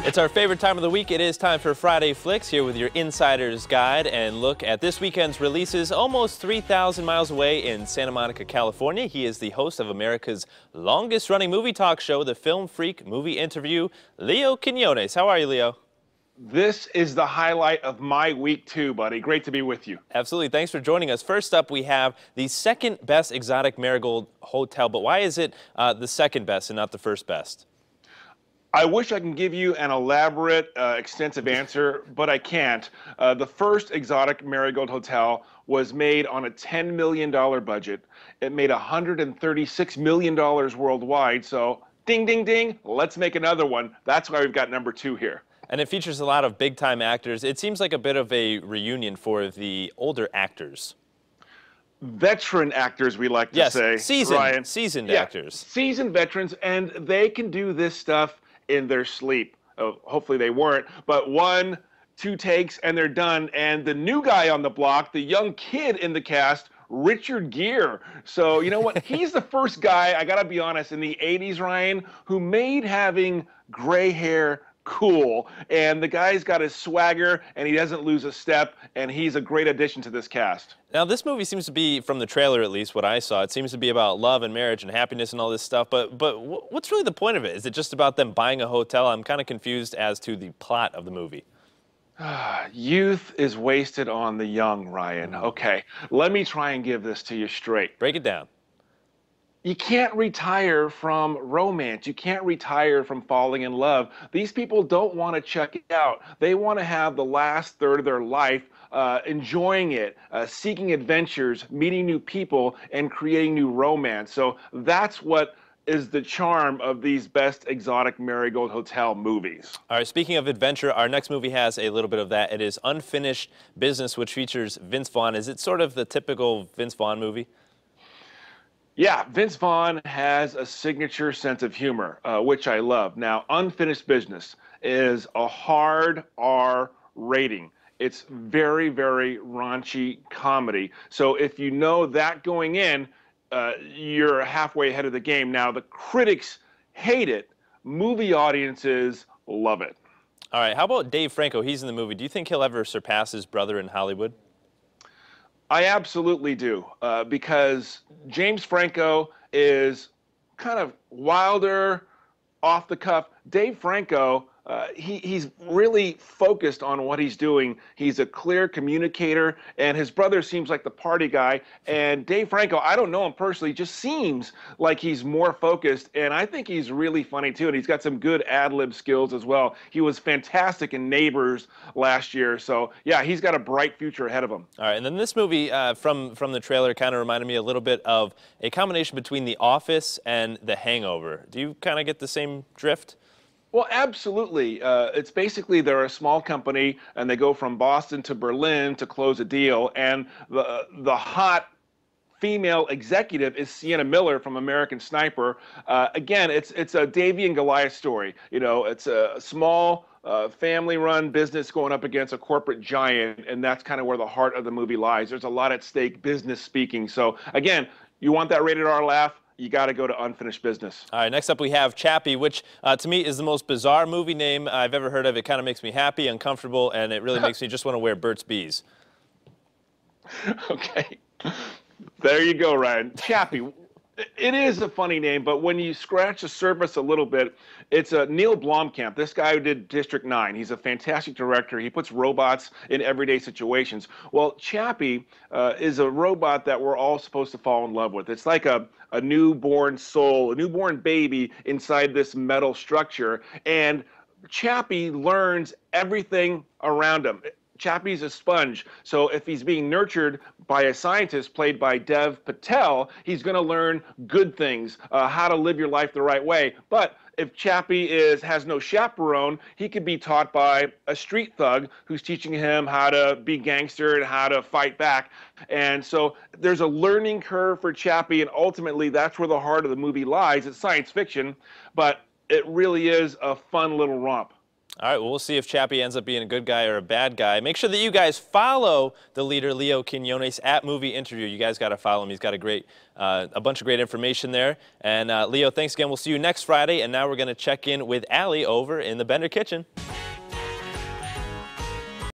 It's our favorite time of the week. It is time for Friday Flix, here with your insider's guide and look at this weekend's releases almost 3,000 miles away in Santa Monica, California. He is the host of America's longest-running movie talk show, The Film Freak Movie Interview, Leo Quinones. How are you, Leo? This is the highlight of my week too, buddy. Great to be with you. Absolutely. Thanks for joining us. First up, we have the second best exotic Marigold hotel. But why is it the second best and not the first best? I wish I can give you an elaborate, extensive answer, but I can't. The first exotic Marigold hotel was made on a $10 million budget. It made $136 million worldwide. So ding, ding, ding, let's make another one. That's why we've got number 2 here. And it features a lot of big-time actors. It seems like a bit of a reunion for the older actors. Veteran actors, we like to say. Seasoned actors. Seasoned veterans, and they can do this stuff in their sleep. Oh, hopefully they weren't, but 1, 2 takes and they're done. And the new guy on the block, the young kid in the cast, Richard Gere. So you know what? He's the first guy, I gotta be honest, in the 80s, Ryan, who made having gray hair cool. And the guy's got his swagger and he doesn't lose a step, and he's a great addition to this cast. Now, this movie seems to be, from the trailer at least, what I saw, it seems to be about love and marriage and happiness and all this stuff, but what's really the point of it? Is it just about them buying a hotel? I'm kind of confused as to the plot of the movie. Youth is wasted on the young, Ryan. Okay, let me try and give this to you straight. Break it down. You can't retire from romance. You can't retire from falling in love. These people don't want to check it out. They want to have the last third of their life enjoying it, seeking adventures, meeting new people, and creating new romance. So that's what is the charm of these best exotic Marigold Hotel movies. All right, speaking of adventure, our next movie has a little bit of that. It is Unfinished Business, which features Vince Vaughn. Is it sort of the typical Vince Vaughn movie? Yeah, Vince Vaughn has a signature sense of humor, which I love. Now, Unfinished Business is a hard R rating. It's very, very raunchy comedy. So if you know that going in, you're halfway ahead of the game. Now, the critics hate it. Movie audiences love it. All right, how about Dave Franco? He's in the movie. Do you think he'll ever surpass his brother in Hollywood? I absolutely do, because James Franco is kind of wilder, off the cuff. Dave Franco, he's really focused on what he's doing. He's a clear communicator, and his brother seems like the party guy. And Dave Franco, I don't know him personally, just seems like he's more focused, and I think he's really funny too, and he's got some good ad-lib skills as well. He was fantastic in Neighbors last year, so yeah, he's got a bright future ahead of him. All right, and then this movie from the trailer kind of reminded me a little bit of a combination between The Office and The Hangover. Do you kind of get the same drift? Well, absolutely. It's basically they're a small company, and they go from Boston to Berlin to close a deal, and the hot female executive is Sienna Miller from American Sniper. Again, it's a Davy and Goliath story. You know, it's a small family-run business going up against a corporate giant, and that's kind of where the heart of the movie lies. There's a lot at stake, business speaking. So again, you want that rated R laugh? You got to go to Unfinished Business. All right, next up we have Chappie, which to me is the most bizarre movie name I've ever heard of. It kind of makes me happy, uncomfortable, and it really makes me just want to wear Burt's Bees. Okay. There you go, Ryan. Chappie. It is a funny name, but when you scratch the surface a little bit, it's Neil Blomkamp. This guy who did District 9. He's a fantastic director. He puts robots in everyday situations. Well, Chappie is a robot that we're all supposed to fall in love with. It's like a newborn soul, a newborn baby inside this metal structure. And Chappie learns everything around him. Chappie's a sponge, so if he's being nurtured by a scientist played by Dev Patel, he's going to learn good things, how to live your life the right way. But if Chappie has no chaperone, he could be taught by a street thug who's teaching him how to be gangster and how to fight back. And so there's a learning curve for Chappie, and ultimately that's where the heart of the movie lies. It's science fiction, but it really is a fun little romp. All right, well, we'll see if Chappie ends up being a good guy or a bad guy. Make sure that you guys follow the leader, Leo Quinones, at Movie Interview. You guys got to follow him. He's got a bunch of great information there. And Leo, thanks again. We'll see you next Friday. And now we're going to check in with Allie over in the Bender Kitchen.